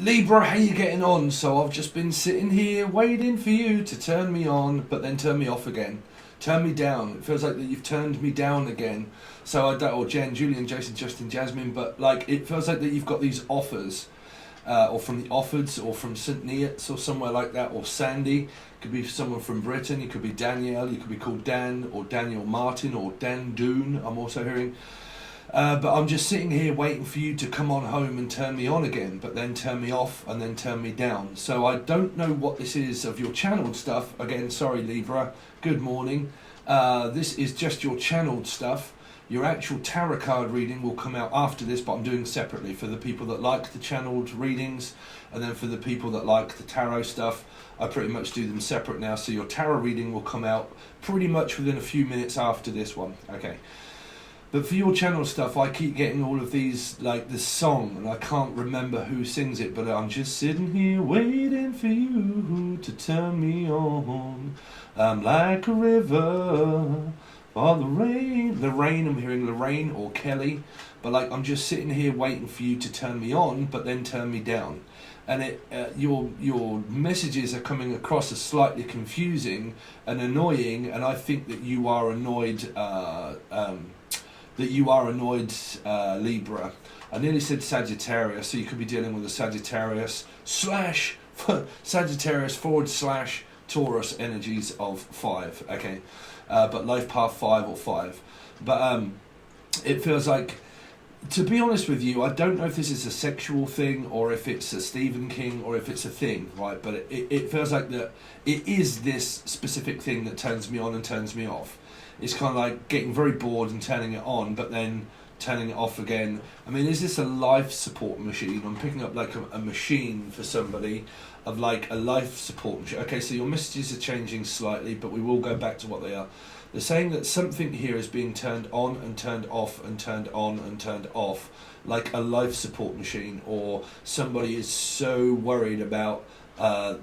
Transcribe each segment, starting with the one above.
Libra, how you getting on? So I've just been sitting here waiting for you to turn me on, but then turn me off again. Turn me down. It feels like that you've turned me down again. So I don't, or Jen, Julian, Jason, Justin, Jasmine, but like it feels like that you've got these offers, or from the Offords, or from St Neots, or somewhere like that, or Sandy. Could be someone from Britain. You could be Danielle. You could be called Dan, or Daniel Martin, or Dan Doon. I'm also hearing. But I'm just sitting here waiting for you to come on home and turn me on again, but then turn me off and then turn me down. So I don't know what this is of your channeled stuff. Again, sorry Libra, good morning. This is just your channeled stuff. Your actual tarot card reading will come out after this, but I'm doing separately for the people that like the channeled readings, and then for the people that like the tarot stuff, I pretty much do them separate now. So your tarot reading will come out pretty much within a few minutes after this one. Okay. But for your channel stuff, I keep getting all of these, like this song, and I can't remember who sings it, but I'm just sitting here waiting for you to turn me on. I'm like a river, for the rain, I'm hearing Lorraine or Kelly, but like I'm just sitting here waiting for you to turn me on, but then turn me down. And your messages are coming across as slightly confusing and annoying, and I think that you are annoyed, Libra. I nearly said Sagittarius, so you could be dealing with a Sagittarius slash Sagittarius / Taurus energies of 5. Okay, but life path 5 or 5. But it feels like, to be honest with you, I don't know if this is a sexual thing or if it's a Stephen King or if it's a thing, right? But it feels like that it is this specific thing that turns me on and turns me off. It's kind of like getting very bored and turning it on, but then turning it off again. I mean, is this a life support machine? I'm picking up like a machine for somebody, of like a life support machine. Okay, so your messages are changing slightly, but we will go back to what they are. They're saying that something here is being turned on and turned off and turned on and turned off, like a life support machine, or somebody is so worried about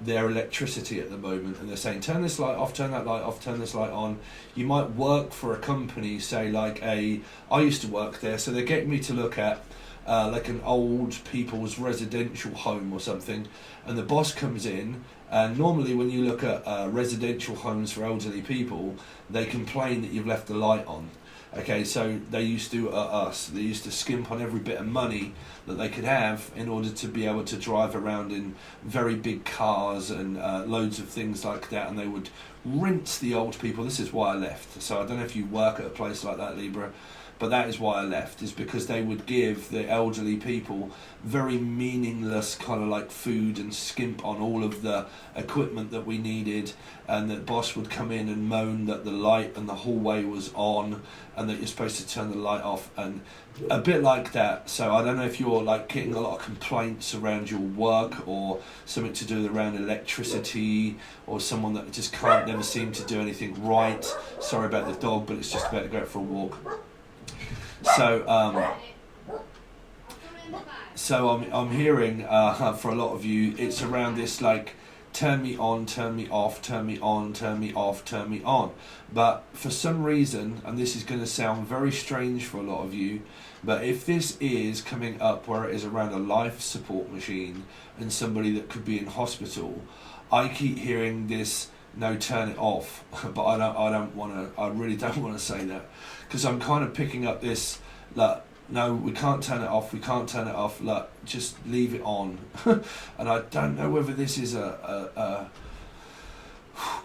their electricity at the moment, and they're saying turn this light off, turn that light off, turn this light on. You might work for a company, say like I used to work there, so they're getting me to look at like an old people's residential home or something, and the boss comes in, and normally when you look at residential homes for elderly people, they complain that you've left the light on. Okay, so they used to skimp on every bit of money that they could have in order to be able to drive around in very big cars and loads of things like that, and they would rinse the old people. This is why I left. So I don't know if you work at a place like that, Libra, but that is why I left, is because they would give the elderly people very meaningless kind of like food and skimp on all of the equipment that we needed, and the boss would come in and moan that the light and the hallway was on and that you're supposed to turn the light off, and a bit like that. So I don't know if you're like getting a lot of complaints around your work, or something to do around electricity, or someone that just can't never seem to do anything right. Sorry about the dog, but it's just about to go for a walk. So I'm hearing for a lot of you, it's around this like turn me on, turn me off, turn me on, turn me off, turn me on. But for some reason, and this is going to sound very strange for a lot of you, but if this is coming up where it is around a life support machine and somebody that could be in hospital, I keep hearing this, no, turn it off. But I really don't want to say that, because I'm kind of picking up this, like, no, we can't turn it off, we can't turn it off, like, just leave it on. And I don't know whether this is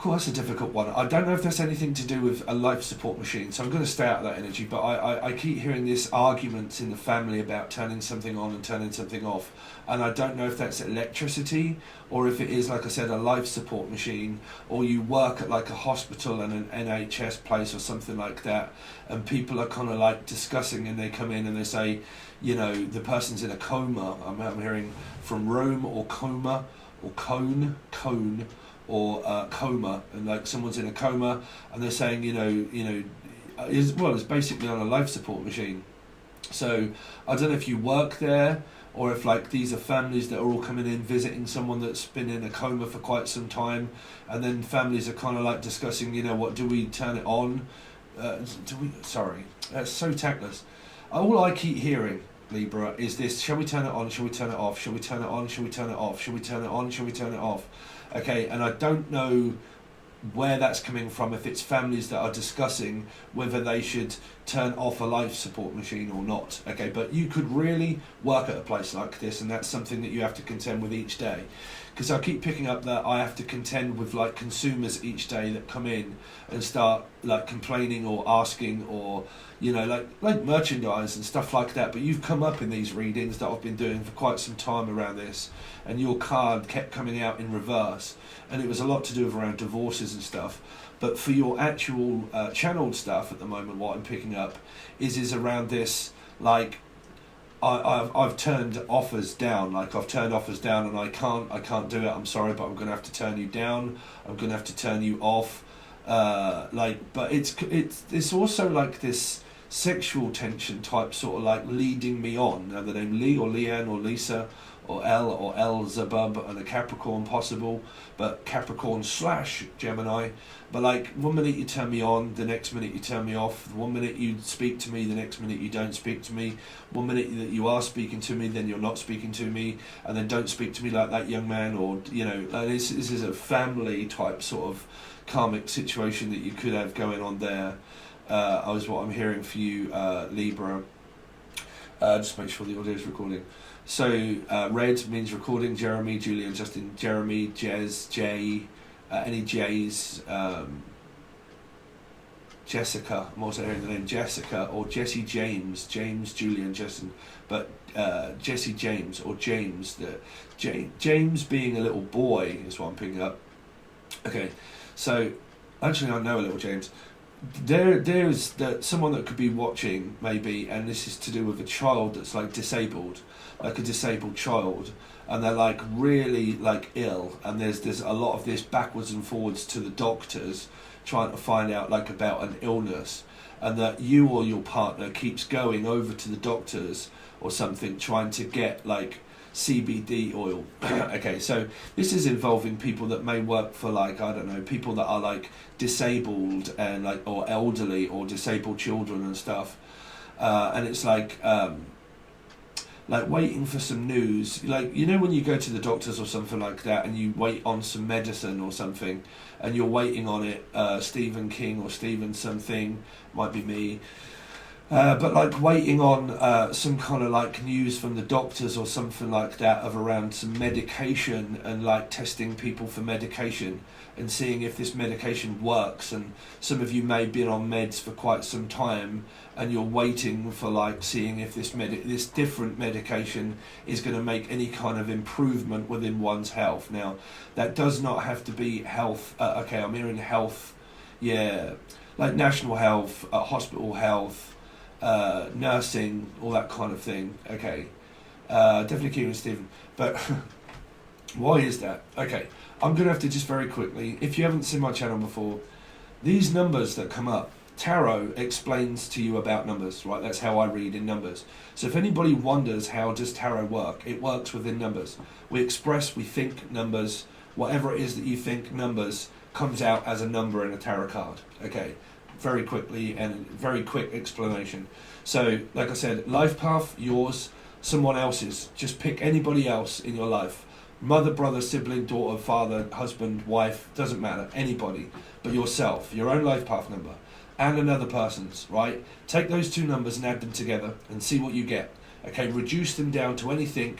that's a difficult one. I don't know if there's anything to do with a life support machine, so I'm going to stay out of that energy, but I keep hearing this arguments in the family about turning something on and turning something off, and I don't know if that's electricity, or if it is, like I said, a life support machine, or you work at like a hospital and an NHS place or something like that, and people are kind of like discussing, and they come in and they say, you know, the person's in a coma. I'm hearing from Rome, or coma, or cone, or coma, and like someone's in a coma, and they're saying, it's basically on a life support machine. So I don't know if you work there, or if like these are families that are all coming in visiting someone that's been in a coma for quite some time, and then families are kind of like discussing, what do we turn it on? Sorry, that's so tactless. All I keep hearing Libra, is this: shall we turn it on? Shall we turn it off? Shall we turn it on? Shall we turn it off? Shall we turn it on? Shall we turn it off? Okay, and I don't know where that's coming from, if it's families that are discussing whether they should turn off a life support machine or not. Okay, but you could really work at a place like this, and that's something that you have to contend with each day. Because I keep picking up that I have to contend with like consumers each day that come in and start like complaining or asking, or you know, like merchandise and stuff like that. But you've come up in these readings that I've been doing for quite some time around this, and your card kept coming out in reverse, and it was a lot to do with around divorces and stuff. But for your actual channeled stuff at the moment, what I'm picking up is around this, like I've turned offers down. Like I've turned offers down, and I can't do it. I'm sorry, but I'm going to have to turn you down. I'm going to have to turn you off. But it's also like this sexual tension type, sort of like leading me on. Now the name Lee or Leanne or Lisa or Elzebub and a Capricorn possible, but Capricorn / Gemini. But like 1 minute you turn me on, the next minute you turn me off. 1 minute you speak to me, the next minute you don't speak to me. 1 minute that you are speaking to me, then you're not speaking to me, and then don't speak to me like that young man. Or you know, this is a family type sort of karmic situation that you could have going on there. Is what I'm hearing for you, Libra. Just make sure the audio is recording. So red means recording. Jeremy, Julian, Justin, Jeremy, Jez, Jay, any J's, Jessica. I'm also hearing the name Jessica, or Jesse James, Julian, Justin, but Jesse James or James. James being a little boy is what I'm picking up. Okay, so actually I know a little James. There's someone that could be watching maybe, and this is to do with a child that's like disabled, like a disabled child, and they're like really like ill, and there's a lot of this backwards and forwards to the doctors trying to find out like about an illness, and that you or your partner keeps going over to the doctors or something trying to get like CBD oil. Okay, so this is involving people that may work for like, I don't know, people that are like disabled and like, or elderly or disabled children and stuff, and it's like waiting for some news, like, you know, when you go to the doctors or something like that and you wait on some medicine or something and you're waiting on it, Stephen King or Stephen something, might be me, but like waiting on some kind of like news from the doctors or something like that of around some medication, and like testing people for medication and seeing if this medication works. And some of you may have been on meds for quite some time, and you're waiting for like seeing if this different medication is going to make any kind of improvement within one's health. Now that does not have to be health. Okay, I'm hearing health, yeah, like national health, hospital health, nursing, all that kind of thing. Okay, definitely keeping Stephen, but why is that? Okay, I'm gonna have to just very quickly, if you haven't seen my channel before, these numbers that come up, tarot explains to you about numbers, right? That's how I read in numbers. So if anybody wonders how does tarot work, it works within numbers. We express, we think numbers, whatever it is that you think numbers comes out as a number in a tarot card. Okay, very quickly and very quick explanation. So like I said, life path, yours, someone else's. Just pick anybody else in your life. Mother, brother, sibling, daughter, father, husband, wife, doesn't matter, anybody, but yourself, your own life path number, and another person's, right? Take those two numbers and add them together and see what you get. Okay, reduce them down to anything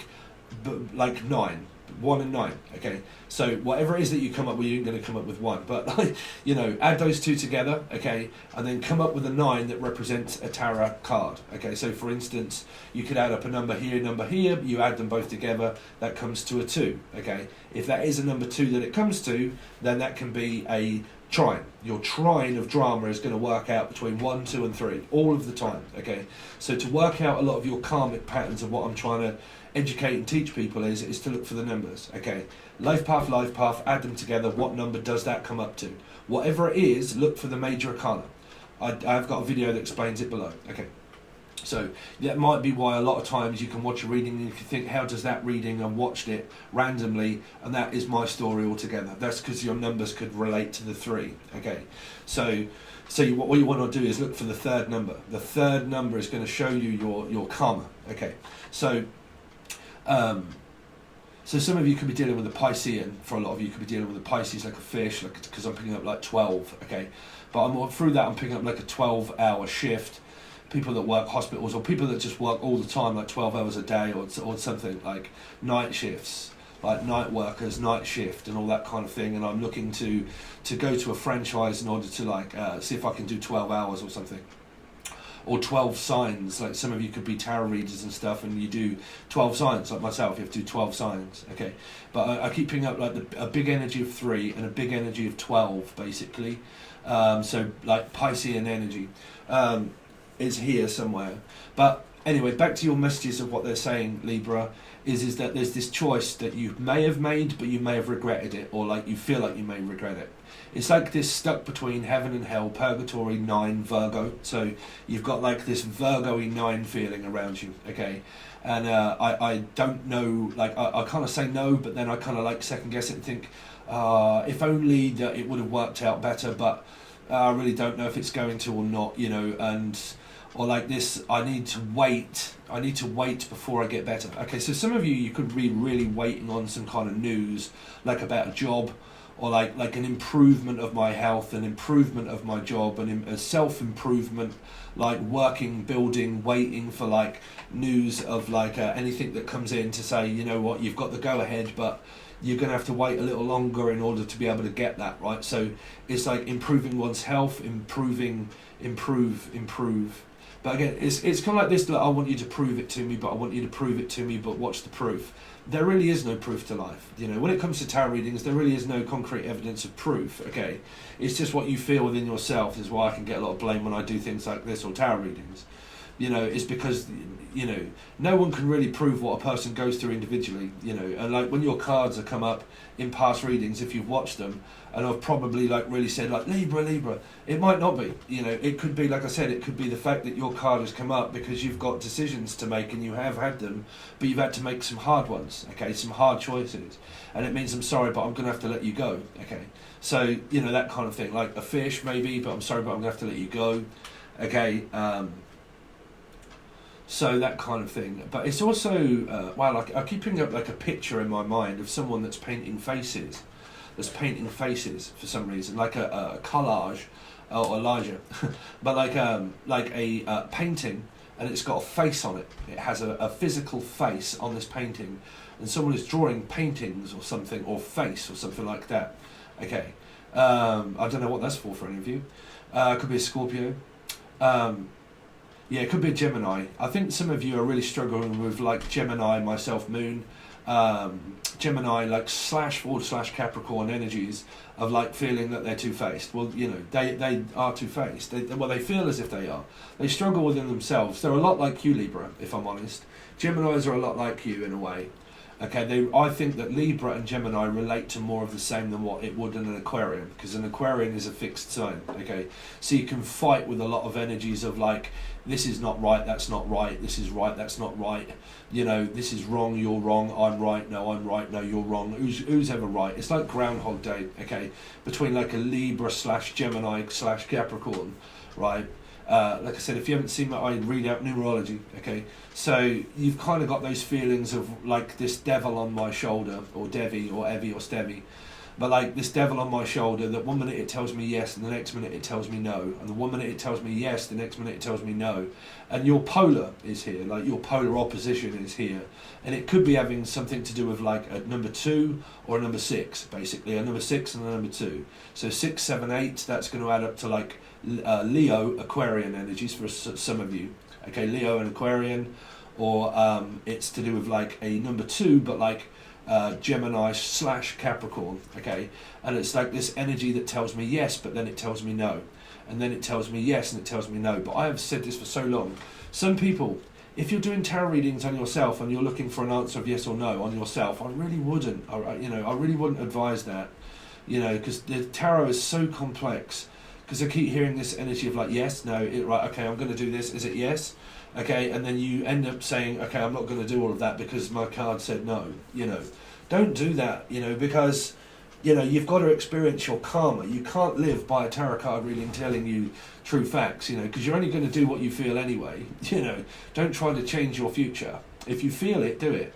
but like 9. 1 and 9. Okay, so whatever it is that you come up with, you're going to come up with 1, but like, you know, add those two together, okay, and then come up with a 9 that represents a tarot card. Okay, so for instance, you could add up a number here, you add them both together, that comes to a 2. Okay, if that is a number 2 that it comes to, then that can be a trine. Your trine of drama is going to work out between 1, 2 and 3 all of the time. Okay, so to work out a lot of your karmic patterns of what I'm trying to educate and teach people is to look for the numbers. Okay, life path, add them together, what number does that come up to? Whatever it is, look for the major arcana. I've got a video that explains it below. Okay, So that might be why a lot of times you can watch a reading and you can think, how does that reading? I've watched it randomly and that is my story altogether. That's because your numbers could relate to the 3. Okay, so what you want to do is look for the 3rd number. The 3rd number is going to show you your karma. Okay, so some of you could be dealing with a Piscean. For a lot of you could be dealing with a Pisces, like a fish, because I'm picking up like 12. Okay, but through that I'm picking up like a 12-hour shift. People that work hospitals, or people that just work all the time, like 12 hours a day, or something like night shifts, like night workers, night shift, and all that kind of thing. And I'm looking to go to a franchise in order to like see if I can do 12 hours or something, or 12 signs. Like some of you could be tarot readers and stuff, and you do 12 signs. Like myself, you have to do 12 signs. Okay, but I keep picking up like a big energy of 3 and a big energy of 12, basically. So like Piscean energy. Is here somewhere. But anyway, back to your messages of what they're saying, Libra, is that there's this choice that you may have made, but you may have regretted it, or like you feel like you may regret it. It's like this stuck between heaven and hell, purgatory 9, Virgo. So you've got like this Virgo-y 9 feeling around you, okay? And I don't know, like I kind of say no, but then I kind of like second guess it and think, if only that it would have worked out better, but I really don't know if it's going to or not, you know, or like this, I need to wait before I get better. Okay, so some of you could be really waiting on some kind of news, like about a job, or like an improvement of my health, an improvement of my job, and a self-improvement, like working, building, waiting for like news of like anything that comes in to say, you know what, you've got the go-ahead, but you're going to have to wait a little longer in order to be able to get that, right? So it's like improving one's health, improve. But again, it's kind of like this, like, I want you to prove it to me, but I want you to prove it to me, but what's the proof? There really is no proof to life. You know, when it comes to tarot readings, there really is no concrete evidence of proof, okay? It's just what you feel within yourself is why I can get a lot of blame when I do things like this or tarot readings. You know, it's because, you know, no one can really prove what a person goes through individually, you know, and like when your cards have come up in past readings, if you've watched them, and I've probably like really said like Libra, it might not be, you know, it could be, like I said, it could be the fact that your card has come up because you've got decisions to make and you have had them, but you've had to make some hard ones, okay, some hard choices, and it means I'm sorry, but I'm going to have to let you go, okay, so, you know, that kind of thing, like a fish maybe, but I'm sorry, but I'm going to have to let you go, okay, so that kind of thing. But it's also, I keep picking up like a picture in my mind of someone that's painting faces for some reason, like a collage, or larger, but like a painting, and it's got a face on it. It has a physical face on this painting, and someone is drawing paintings or something, or face or something like that. Okay, I don't know what that's for any of you. It could be a Scorpio. Yeah, it could be a Gemini. I think some of you are really struggling with like Gemini, myself, Moon, Gemini, like / Capricorn energies of like feeling that they're two-faced. Well, you know, they are two-faced. They feel as if they are. They struggle within themselves. They're a lot like you, Libra, if I'm honest. Geminis are a lot like you in a way. Okay, I think that Libra and Gemini relate to more of the same than what it would in an Aquarian, because an Aquarian is a fixed sign, okay? So you can fight with a lot of energies of like, this is not right, that's not right, this is right, that's not right, you know, this is wrong, you're wrong, I'm right, no, you're wrong, who's ever right? It's like Groundhog Day, okay, between like a Libra / Gemini / Capricorn, right? Like I said, if you haven't seen that, I read out Numerology, okay? So you've kind of got those feelings of like this devil on my shoulder, or Devi, or Evie, or Stevie, but like this devil on my shoulder that one minute it tells me yes, and the next minute it tells me no, and the one minute it tells me yes, the next minute it tells me no, and your polar is here, like your polar opposition is here, and it could be having something to do with like a number 2 or a number 6, basically, a number 6 and a number 2. So 6, 7, 8, that's going to add up to like Leo, Aquarian energies for some of you, okay, Leo and Aquarian, or it's to do with like a number 2, but like Gemini / Capricorn, okay, and it's like this energy that tells me yes, but then it tells me no, and then it tells me yes, and it tells me no. But I have said this for so long. Some people, if you're doing tarot readings on yourself and you're looking for an answer of yes or no on yourself, I really wouldn't, I really wouldn't advise that, you know, because the tarot is so complex. Because I keep hearing this energy of like yes, no, right, okay, I'm going to do this. Is it yes? okay, and then you end up saying, okay, I'm not going to do all of that because my card said no. Don't do that, because you've got to experience your karma. You can't live by a tarot card reading telling you true facts, because you're only going to do what you feel anyway. Don't try to change your future. If you feel it, do it.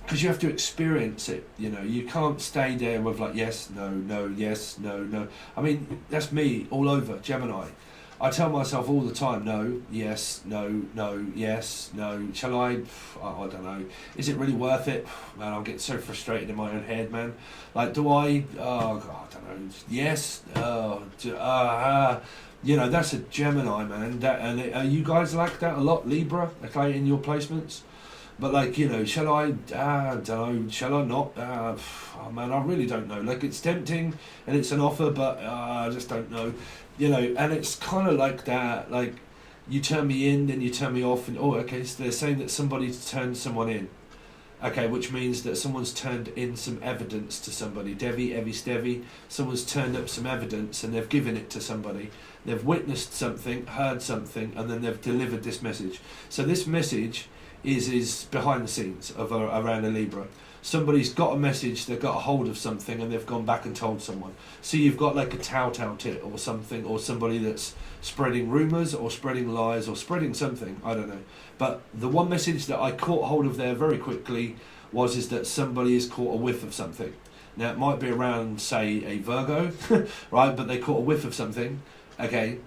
Because you have to experience it. You can't stay there with like yes, no, no, yes, no, no. I mean, that's me all over Gemini. I tell myself all the time, no, yes, no, no, yes, no. Shall I? I don't know. Is it really worth it? Man, I'll get so frustrated in my own head, man. Like, do I? Oh, God, I don't know. Yes. That's a Gemini, man. Are you guys like that a lot, Libra? Okay, in your placements. But like, shall I? Don't know. Shall I not? Man, I really don't know. Like, it's tempting and it's an offer, but I just don't know. And it's kind of like that. Like, you turn me in, then you turn me off, and okay. So they're saying that somebody's turned someone in. Okay, which means that someone's turned in some evidence to somebody. Devi, Evi, Stevi. Someone's turned up some evidence and they've given it to somebody. They've witnessed something, heard something, and then they've delivered this message. So this message is behind the scenes of around a Libra. Somebody's got a message, they've got a hold of something, and they've gone back and told someone. So you've got like a telltale tit or something, or somebody that's spreading rumours or spreading lies or spreading something, I don't know. But the one message that I caught hold of there very quickly is that somebody has caught a whiff of something. Now it might be around, say, a Virgo, right? But they caught a whiff of something, okay?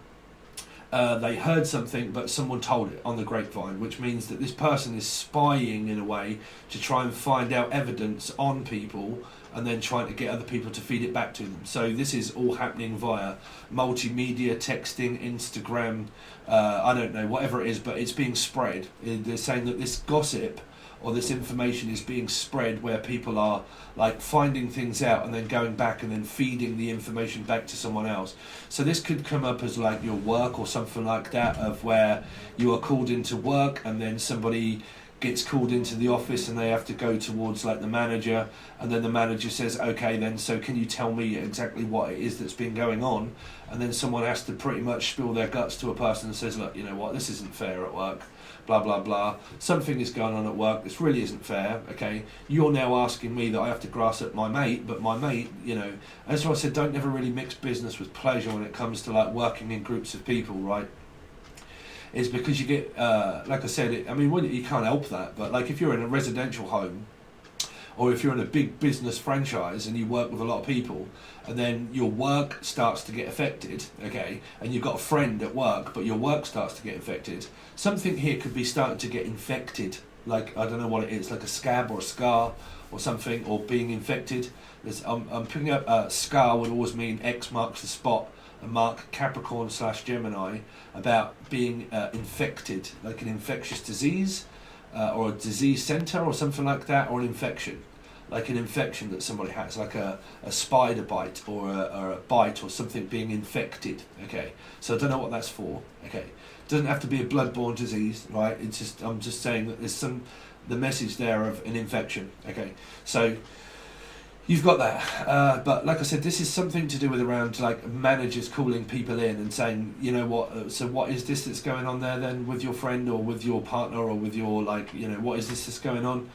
They heard something, but someone told it on the grapevine, which means that this person is spying in a way to try and find out evidence on people and then trying to get other people to feed it back to them. So this is all happening via multimedia, texting, Instagram, I don't know, whatever it is, but it's being spread. They're saying that this gossip or this information is being spread where people are like finding things out and then going back and then feeding the information back to someone else. So this could come up as like your work or something like that, of where you are called into work and then somebody gets called into the office and they have to go towards like the manager, and then the manager says, okay then, so can you tell me exactly what it is that's been going on? And then someone has to pretty much spill their guts to a person and says, look, you know what, this isn't fair at work, blah blah blah, something is going on at work, this really isn't fair, okay, you're now asking me that I have to grass up my mate, but my mate, and that's why I said don't ever really mix business with pleasure when it comes to like working in groups of people, right? Is because you get, like I said, you can't help that, but like if you're in a residential home, or if you're in a big business franchise and you work with a lot of people, and then your work starts to get affected, okay, and you've got a friend at work, but your work starts to get affected, something here could be starting to get infected, like, I don't know what it is, like a scab or a scar or something, or being infected. I'm picking up scar would always mean X marks the spot, a mark Capricorn/Gemini, about being infected, like an infectious disease, or a disease centre or something like that, or an infection, like an infection that somebody has, like a spider bite or a bite or something being infected, okay? So I don't know what that's for, okay? It doesn't have to be a bloodborne disease, right? It's just, I'm just saying that there's the message there of an infection, okay? So you've got that, but like I said, this is something to do with around like managers calling people in and saying, you know what, so what is this that's going on there then with your friend or with your partner or with your what is this that's going on?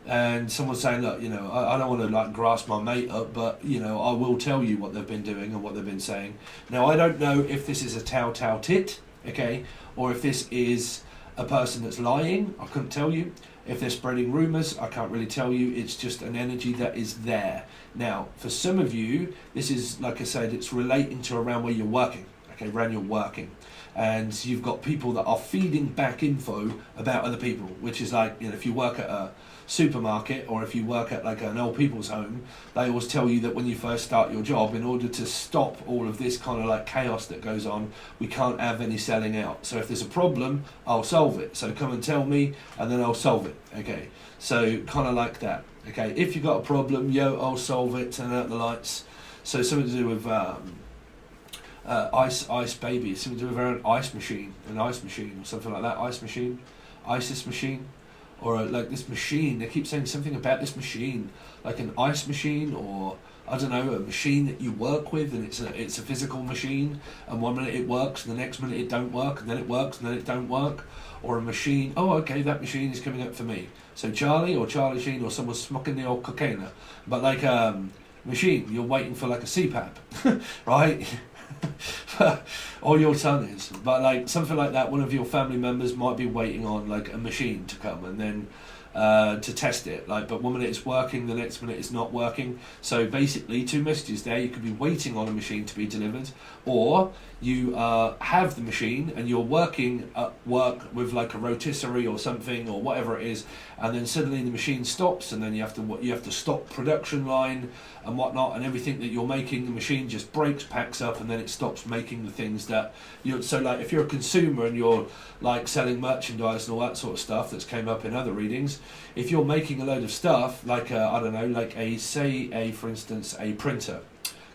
And someone's saying, look, I don't want to like grasp my mate up, but I will tell you what they've been doing and what they've been saying. Now I don't know if this is a telltale tit, okay, or if this is a person that's lying. I couldn't tell you. If they're spreading rumours, I can't really tell you. It's just an energy that is there. Now, for some of you, this is, like I said, it's relating to around where you're working, okay, around you're working. And you've got people that are feeding back info about other people, which is like, if you work at a supermarket or if you work at like an old people's home, they always tell you that when you first start your job, in order to stop all of this kind of like chaos that goes on, we can't have any selling out. So if there's a problem, I'll solve it. So come and tell me and then I'll solve it, okay? So kind of like that, okay? If you've got a problem, I'll solve it, turn out the lights. So something to do with ice baby, something to do with an ice machine, or something like that, ISIS machine, or like this machine, they keep saying something about this machine, like an ice machine, or I don't know, a machine that you work with, and it's a physical machine, and one minute it works, and the next minute it don't work, and then it works, and then it don't work. Or a machine, oh okay, that machine is coming up for me. So Charlie or Charlie Sheen or someone's smoking the old cocaine. But like machine, you're waiting for like a CPAP, right? All your ton is. But like something like that, one of your family members might be waiting on like a machine to come and then to test it. Like, but one minute it's working, the next minute it's not working. So basically, two messages there. You could be waiting on a machine to be delivered, or you have the machine and you're working at work with like a rotisserie or something or whatever it is, and then suddenly the machine stops, and then you have to stop production line and whatnot, and everything that you're making, the machine just breaks, packs up, and then it stops making the things that you. So like if you're a consumer and you're like selling merchandise and all that sort of stuff that's came up in other readings, if you're making a load of stuff like I don't know, like for instance a printer,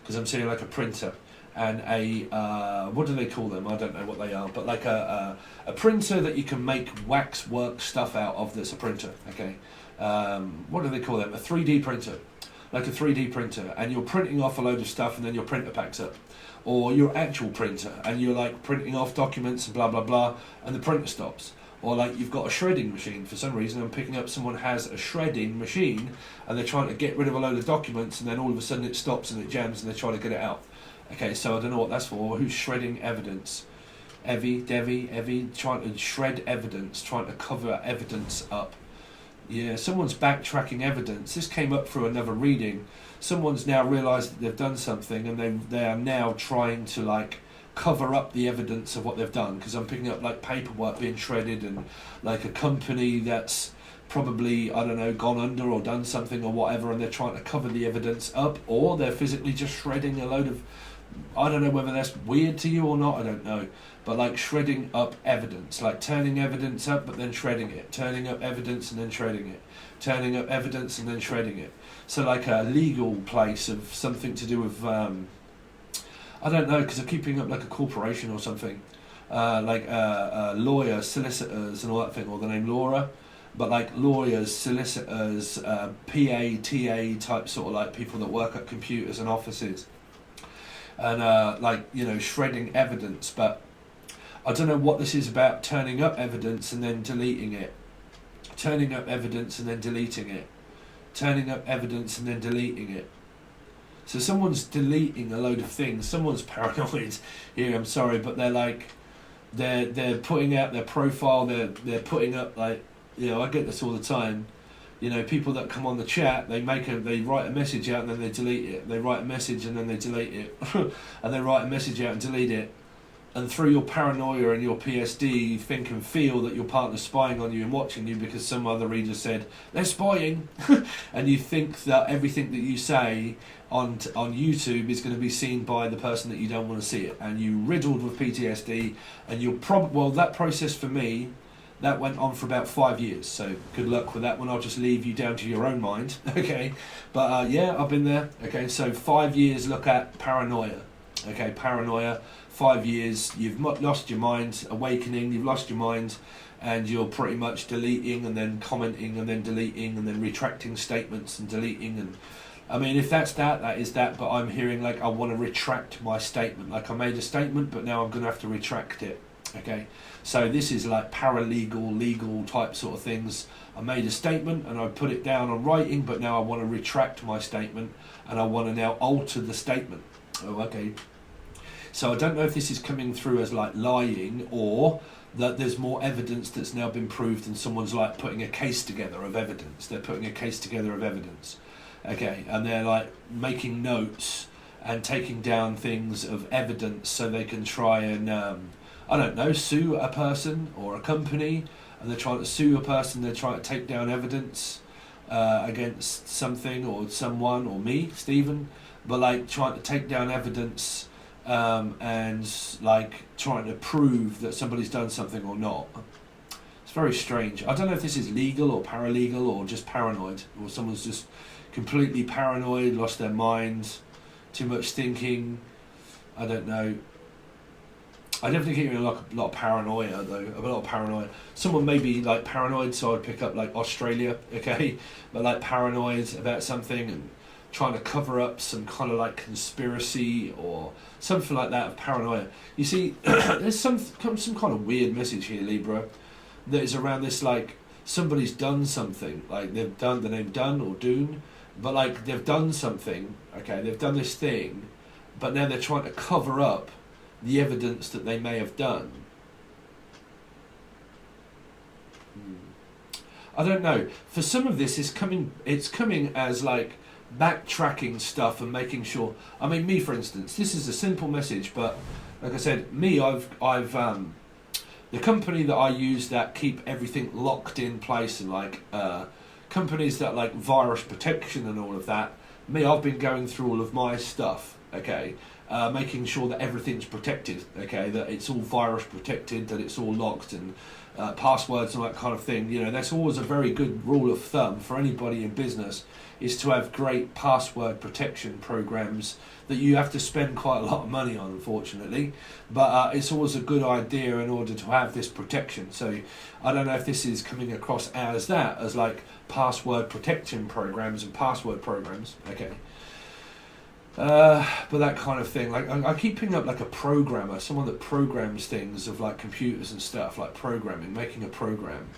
because I'm seeing like a printer and a what do they call them? I don't know what they are, but like a printer that you can make wax work stuff out of. That's a printer, okay. What do they call them? A 3D printer, like a 3D printer, and you're printing off a load of stuff, and then your printer packs up. Or your actual printer, and you're like printing off documents and blah blah blah, and the printer stops. Or like you've got a shredding machine. For some reason I'm picking up someone has a shredding machine, and they're trying to get rid of a load of documents, and then all of a sudden it stops and it jams, and they're trying to get it out. Okay, so I don't know what that's for. Who's shredding evidence? Evie, trying to shred evidence, trying to cover evidence up. Yeah, someone's backtracking evidence. This came up through another reading. Someone's now realised that they've done something, and they are now trying to like cover up the evidence of what they've done, because I'm picking up like paperwork being shredded, and like a company that's probably, I don't know, gone under or done something or whatever, and they're trying to cover the evidence up, or they're physically just shredding a load of, I don't know whether that's weird to you or not, I don't know, but like shredding up evidence, like turning evidence up but then shredding it, turning up evidence and then shredding it, turning up evidence and then shredding it. So like a legal place of something to do with I don't know, because I'm keeping up like a corporation or something, like lawyer, solicitors and all that thing, or the name Laura, but like lawyers, solicitors, PA, TA type sort of like people that work at computers and offices, and like, you know, shredding evidence. But I don't know what this is about, turning up evidence and then deleting it, turning up evidence and then deleting it, turning up evidence and then deleting it. So someone's deleting a load of things. Someone's paranoid here, I'm sorry, but they're like, they're putting out their profile, they're putting up like, you know, I get this all the time. You know, people that come on the chat, they write a message out and then they delete it. They write a message and then they delete it. And they write a message out and delete it. And through your paranoia and your PSD, you think and feel that your partner's spying on you and watching you because some other reader said, they're spying. And you think that everything that you say on YouTube is going to be seen by the person that you don't want to see it. And you riddled with PTSD, and you'll well, that process for me, that went on for about 5 years. So good luck with that one. I'll just leave you down to your own mind. Okay. But yeah, I've been there. Okay. So 5 years, look at paranoia. Okay. Paranoia. 5 years, you've lost your mind, awakening, you've lost your mind, and you're pretty much deleting and then commenting and then deleting and then retracting statements and deleting. And I mean, if that's that is that, but I'm hearing like, I want to retract my statement. Like, I made a statement, but now I'm going to have to retract it. Okay, so this is like paralegal, legal type sort of things. I made a statement and I put it down on writing, but now I want to retract my statement and I want to now alter the statement. Oh, okay. So I don't know if this is coming through as like lying, or that there's more evidence that's now been proved and someone's like putting a case together of evidence. They're putting a case together of evidence. Okay, and they're like making notes and taking down things of evidence so they can try and, I don't know, sue a person or a company, and they're trying to sue a person, they're trying to take down evidence against something or someone, or me, Stephen, but like trying to take down evidence and like trying to prove that somebody's done something or not. It's very strange. I don't know if this is legal or paralegal or just paranoid, or someone's just completely paranoid, lost their mind, too much thinking. I don't know. I definitely get a lot of paranoia though, a lot of paranoia. Someone may be like paranoid, so I'd pick up like Australia, okay, but like paranoid about something and trying to cover up some kind of like conspiracy or something like that of paranoia. You see, there's some kind of weird message here, Libra, that is around this, like somebody's done something, like they've done the name done or doon, but like they've done something, okay, they've done this thing, but now they're trying to cover up the evidence that they may have done. I don't know. For some of this, it's coming as like backtracking stuff and making sure. I mean, me for instance, this is a simple message, but like I said, me, I've the company that I use that keep everything locked in place, and like companies that like virus protection and all of that. Me, I've been going through all of my stuff, okay, making sure that everything's protected, okay, that it's all virus protected, that it's all locked, and passwords and all that kind of thing. You know, that's always a very good rule of thumb for anybody in business, is to have great password protection programs that you have to spend quite a lot of money on, unfortunately, but it's always a good idea in order to have this protection. So I don't know if this is coming across as that, as like password protection programs and password programs, okay. But that kind of thing, like I keep picking up like a programmer, someone that programs things of like computers and stuff, like programming, making a program.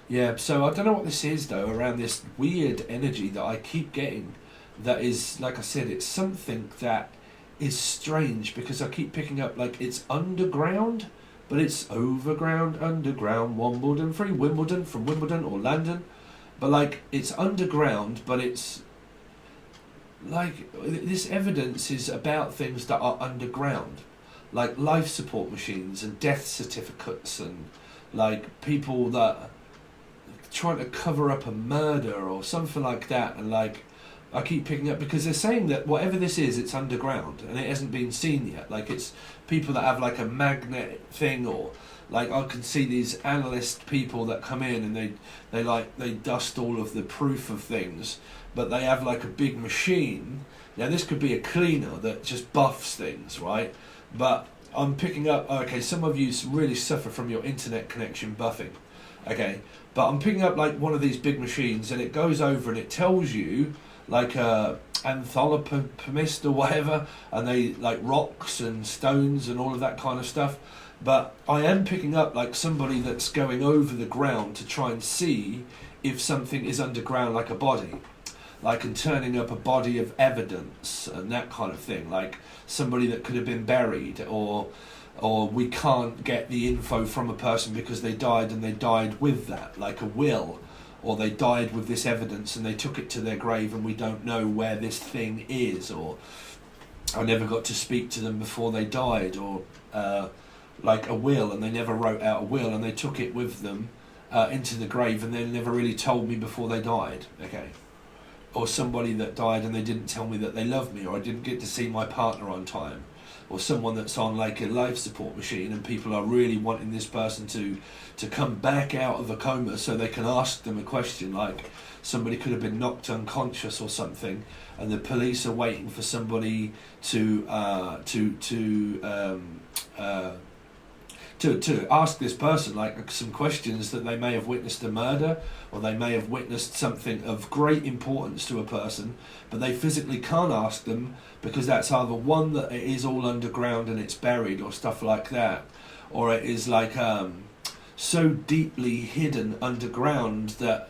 Yeah, so I don't know what this is though, around this weird energy that I keep getting, that is, like I said, it's something that is strange, because I keep picking up like it's underground, but it's overground, underground, Wimbledon, from Wimbledon or London, but like it's underground, but it's like this evidence is about things that are underground, like life support machines and death certificates, and like people that are trying to cover up a murder or something like that. And like I keep picking up, because they're saying that whatever this is, it's underground and it hasn't been seen yet. Like it's people that have like a magnet thing, or like I can see these analyst people that come in and they dust all of the proof of things, but they have like a big machine. Now this could be a cleaner that just buffs things, right? But I'm picking up, okay, some of you really suffer from your internet connection buffing, okay, but I'm picking up like one of these big machines, and it goes over and it tells you like a anthropomist or whatever, and they like rocks and stones and all of that kind of stuff. But I am picking up like somebody that's going over the ground to try and see if something is underground, like a body, like, and turning up a body of evidence and that kind of thing, like somebody that could have been buried, or we can't get the info from a person because they died, and they died with that, like a will, or they died with this evidence and they took it to their grave and we don't know where this thing is, or I never got to speak to them before they died, or like a will, and they never wrote out a will and they took it with them into the grave, and they never really told me before they died, okay. Or somebody that died and they didn't tell me that they loved me, or I didn't get to see my partner on time, or someone that's on like a life support machine and people are really wanting this person to come back out of a coma so they can ask them a question, like somebody could have been knocked unconscious or something, and the police are waiting for somebody to ask this person like some questions, that they may have witnessed a murder, or they may have witnessed something of great importance to a person, but they physically can't ask them because that's either one, that it is all underground and it's buried or stuff like that, or it is like so deeply hidden underground that,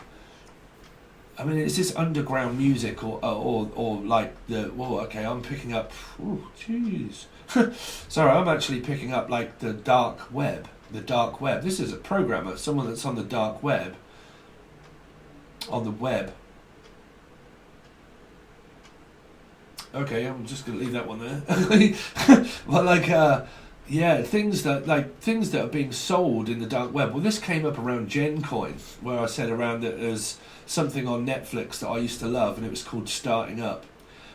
I mean, it's this underground music, or like the, whoa, okay, I'm picking up, oh jeez. Sorry, I'm actually picking up like the dark web. This is a programmer, someone that's on the dark web. On the web. Okay, I'm just gonna leave that one there. But like, yeah, things that are being sold in the dark web. Well, this came up around GenCoin, where I said around that there's something on Netflix that I used to love, and it was called Starting Up.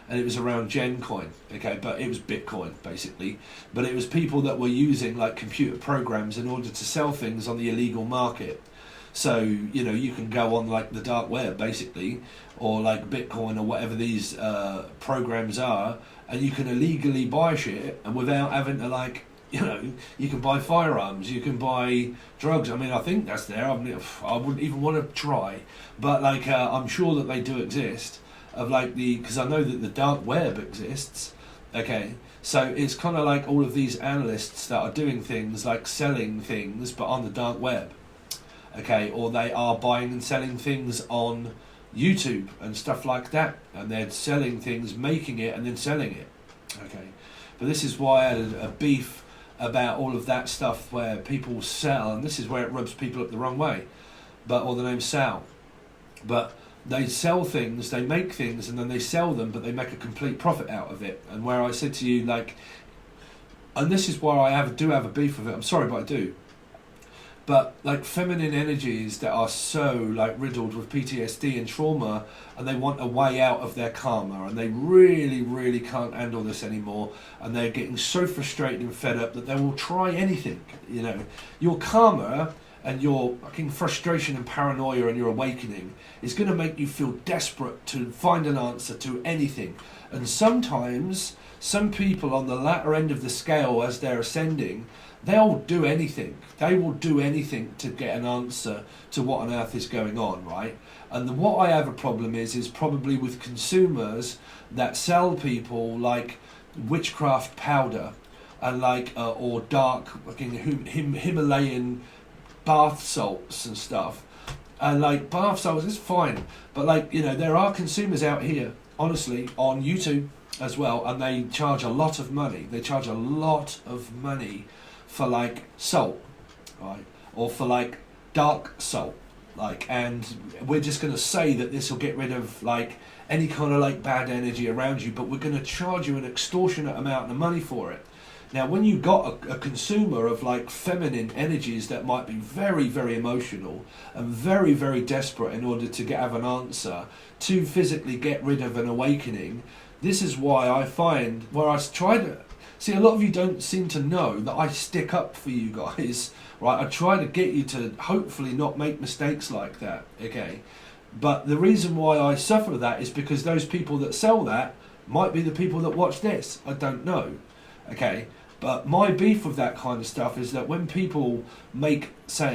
And it was around GenCoin, okay, but it was Bitcoin basically. But it was people that were using like computer programs in order to sell things on the illegal market. So, you know, you can go on like the dark web basically, or like Bitcoin or whatever these programs are, and you can illegally buy shit, and without having to like You know, you can buy firearms, you can buy drugs. I mean, I think that's there. I wouldn't even want to try, but like I'm sure that they do exist. Of like because I know that the dark web exists. Okay, so it's kind of like all of these analysts that are doing things like selling things, but on the dark web. Okay, or they are buying and selling things on YouTube and stuff like that, and they're selling things, making it, and then selling it. Okay, but this is why I had a beef about all of that stuff where people sell, and this is where it rubs people up the wrong way, or the name Sal. But they sell things, they make things, and then they sell them, but they make a complete profit out of it. And where I said to you, like, and this is why I do have a beef with it. I'm sorry, but I do. But like feminine energies that are so like riddled with PTSD and trauma, and they want a way out of their karma, and they really, really can't handle this anymore, and they're getting so frustrated and fed up that they will try anything. You know, your karma and your fucking frustration and paranoia and your awakening is going to make you feel desperate to find an answer to anything. And sometimes some people on the latter end of the scale, as they're ascending, they'll do anything. They will do anything to get an answer to what on earth is going on, right? And what I have a problem is probably with consumers that sell people like witchcraft powder and like or dark fucking Himalayan bath salts and stuff. And like bath salts is fine, but like, you know, there are consumers out here, honestly, on YouTube as well, and they charge a lot of money. They charge a lot of money for like salt, right, or for like dark salt, like, and we're just going to say that this will get rid of like any kind of like bad energy around you, but we're going to charge you an extortionate amount of money for it. Now, when you got a consumer of like feminine energies that might be very, very emotional and very, very desperate in order to have an answer to physically get rid of an awakening, this is why I find where I try to see, a lot of you don't seem to know that I stick up for you guys, right? I try to get you to hopefully not make mistakes like that, okay? But the reason why I suffer that is because those people that sell that might be the people that watch this. I don't know, okay? But my beef with that kind of stuff is that when people make, say,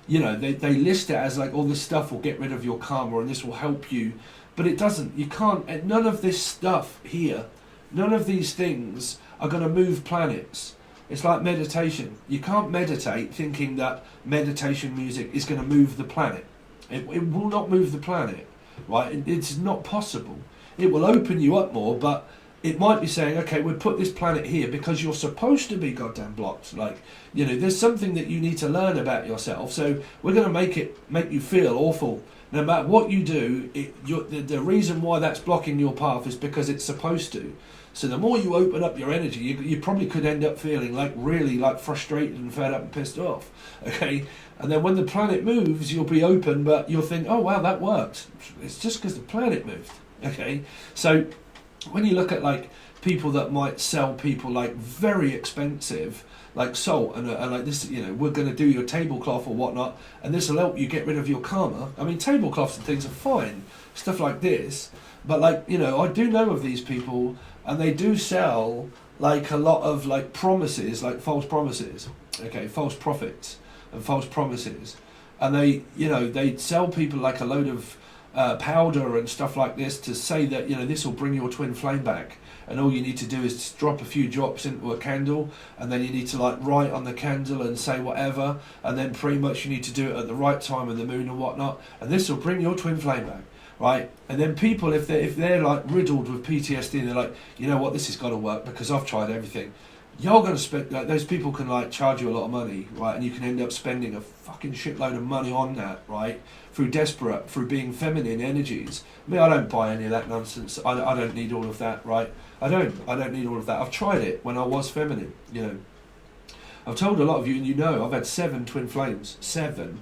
you know, they list it as like, all this stuff will get rid of your karma and this will help you, but it doesn't. You can't, none of this stuff here, none of these things are going to move planets. It's like meditation. You can't meditate thinking that meditation music is going to move the planet. It will not move the planet, right? It's not possible. It will open you up more, but it might be saying, okay, we'll put this planet here because you're supposed to be goddamn blocked. Like, you know, there's something that you need to learn about yourself, so we're going to make you feel awful. No matter what you do, the reason why that's blocking your path is because it's supposed to. So the more you open up your energy, you probably could end up feeling like really like frustrated and fed up and pissed off. Okay, and then when the planet moves, you'll be open, but you'll think, oh wow, that worked. It's just because the planet moved. Okay, so when you look at like people that might sell people like very expensive like salt and like this, you know, we're going to do your tablecloth or whatnot, and this will help you get rid of your karma. I mean, tablecloths and things are fine, stuff like this, but like, you know, I do know of these people, and they do sell like a lot of like promises, like false promises, okay, false prophets and false promises, and they, you know, they sell people like a load of powder and stuff like this to say that, you know, this will bring your twin flame back, and all you need to do is drop a few drops into a candle, and then you need to like write on the candle and say whatever, and then pretty much you need to do it at the right time of the moon and whatnot, and this will bring your twin flame back, right? And then people, if they're like riddled with PTSD, and they're like, you know what, this has got to work because I've tried everything. You're going to spend, like, those people can like charge you a lot of money, right? And you can end up spending a fucking shitload of money on that, right? Through being feminine energies. I mean, I don't buy any of that nonsense. I don't need all of that, right? I don't need all of that. I've tried it when I was feminine, you know. I've told a lot of you, and you know, I've had 7 twin flames. 7.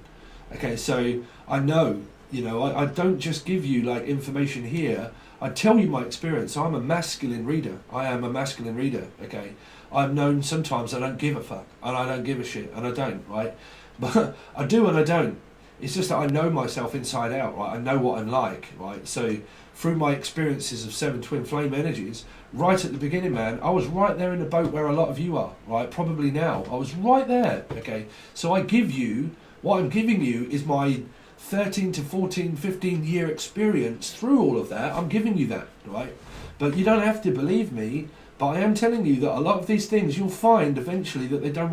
Okay, so I know, you know, I don't just give you like information here. I tell you my experience. I'm a masculine reader. I am a masculine reader, okay? I've known sometimes I don't give a fuck, and I don't give a shit, and I don't, right? But I do and I don't. It's just that I know myself inside out, right? I know what I'm like, right? So through my experiences of 7 twin flame energies, right at the beginning, man, I was right there in the boat where a lot of you are, right? Probably now. I was right there, okay? So I give you, what I'm giving you is my 13 to 14, 15 year experience through all of that. I'm giving you that, right? But you don't have to believe me, but I am telling you that a lot of these things you'll find eventually that they don't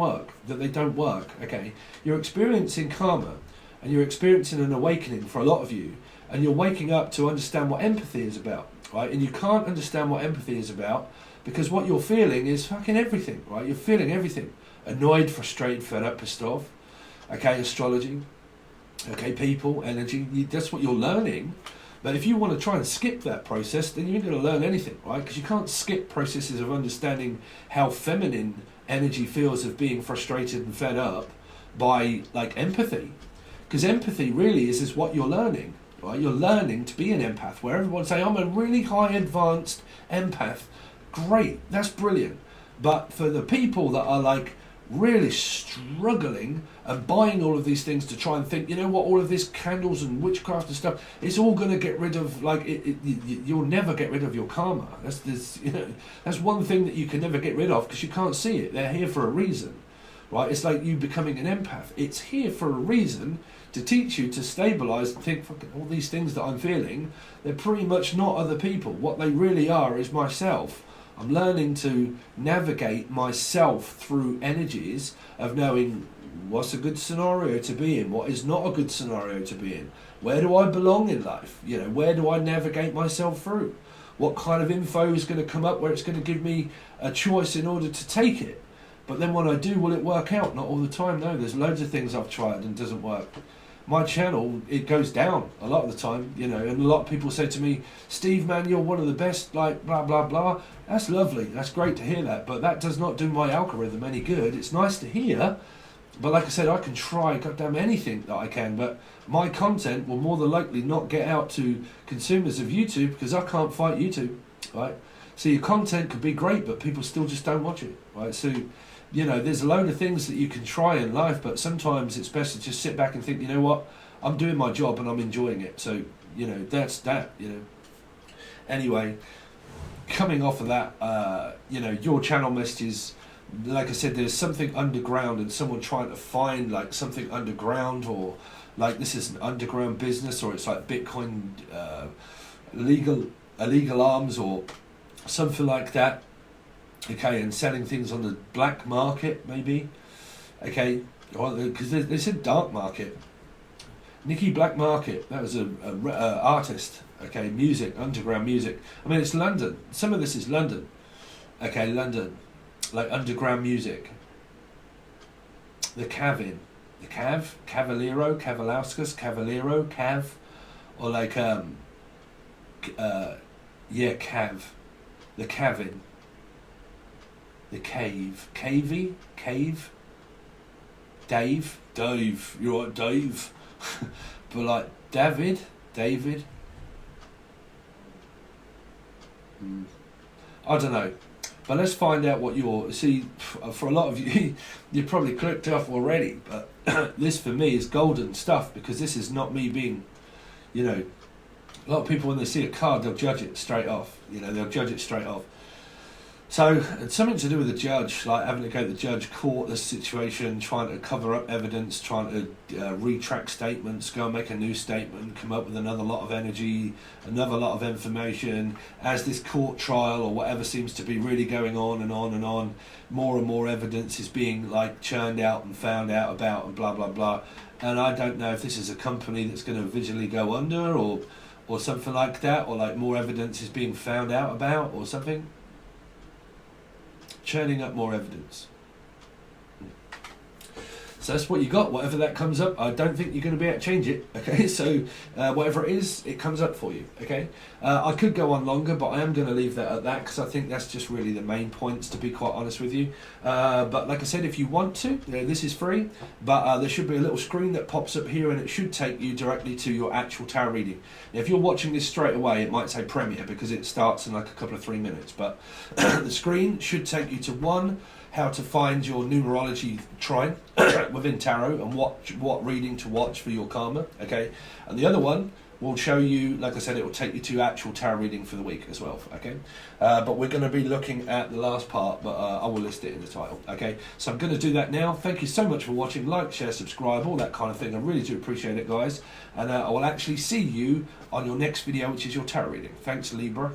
work, okay? You're experiencing karma, and you're experiencing an awakening for a lot of you, and you're waking up to understand what empathy is about, right? And you can't understand what empathy is about because what you're feeling is fucking everything, right? You're feeling everything. Annoyed, frustrated, fed up, pissed off, okay? Astrology, okay? People, energy, that's what you're learning. But if you want to try and skip that process, then you ain't going to learn anything, right? Because you can't skip processes of understanding how feminine energy feels of being frustrated and fed up by, like, empathy. Because empathy really is what you're learning, right? You're learning to be an empath, where everyone say, I'm a really high advanced empath. Great, that's brilliant. But for the people that are, like, really struggling and buying all of these things to try and think, you know what, all of this candles and witchcraft and stuff, it's all going to get rid of, like, you'll never get rid of your karma. That's one thing that you can never get rid of because you can't see it. They're here for a reason, right? It's like you becoming an empath. It's here for a reason to teach you to stabilize and think, fucking all these things that I'm feeling, they're pretty much not other people. What they really are is myself. I'm learning to navigate myself through energies of knowing what's a good scenario to be in, what is not a good scenario to be in, where do I belong in life, where do I navigate myself through, what kind of info is going to come up where it's going to give me a choice in order to take it. But then when I do, will it work out? Not all the time, no. There's loads of things I've tried and it doesn't work. My channel, it goes down a lot of the time, and a lot of people say to me, Steve, man, you're one of the best, like, blah, blah, blah. That's lovely. That's great to hear that. But that does not do my algorithm any good. It's nice to hear. But like I said, I can try goddamn anything that I can. But my content will more than likely not get out to consumers of YouTube because I can't fight YouTube, right? So your content could be great, but people still just don't watch it, right? So, there's a load of things that you can try in life, but sometimes it's best to just sit back and think, you know what, I'm doing my job and I'm enjoying it. So, that's that, Anyway, coming off of that, your channel messages, like I said, there's something underground and someone trying to find, like, something underground, or like this is an underground business, or it's like Bitcoin, illegal arms or something like that. Okay, and selling things on the black market, maybe. Okay, because they said dark market. Nikki Black Market, that was a artist. Okay, music, underground music. I mean, it's London. Some of this is London. Okay, London, like underground music. The Cavin, the Cav, Cavallero, Cavalauskas, Cavallero, Cav, or like Cav, the Cavin. The Cave, Cavey, Cave, Dave, you're right, Dave. But like David, I don't know. But let's find out what for a lot of you, you've probably clicked off already, but this for me is golden stuff, because this is not me being, a lot of people when they see a card, they'll judge it straight off, they'll judge it straight off. So, it's something to do with the judge, like having to go to the judge, court the situation, trying to cover up evidence, trying to retract statements, go and make a new statement, come up with another lot of energy, another lot of information. As this court trial or whatever seems to be really going on and on and on, more and more evidence is being, like, churned out and found out about and blah, blah, blah. And I don't know if this is a company that's going to visually go under or something like that, or like more evidence is being found out about or something. Churning up more evidence. So that's what you got. Whatever that comes up, I don't think you're going to be able to change it. Okay, so whatever it is, it comes up for you. Okay, I could go on longer, but I am going to leave that at that because I think that's just really the main points, to be quite honest with you. But like I said, if you want to, this is free, but there should be a little screen that pops up here, and it should take you directly to your actual tarot reading. Now, if you're watching this straight away, it might say Premiere because it starts in like a couple of 3 minutes, but the screen should take you to one how to find your numerology trine within tarot and what reading to watch for your karma, okay? And the other one will show you, like I said, it will take you to actual tarot reading for the week as well, okay? But we're going to be looking at the last part, but I will list it in the title, okay? So I'm going to do that now. Thank you so much for watching. Like, share, subscribe, all that kind of thing. I really do appreciate it, guys. And I will actually see you on your next video, which is your tarot reading. Thanks, Libra.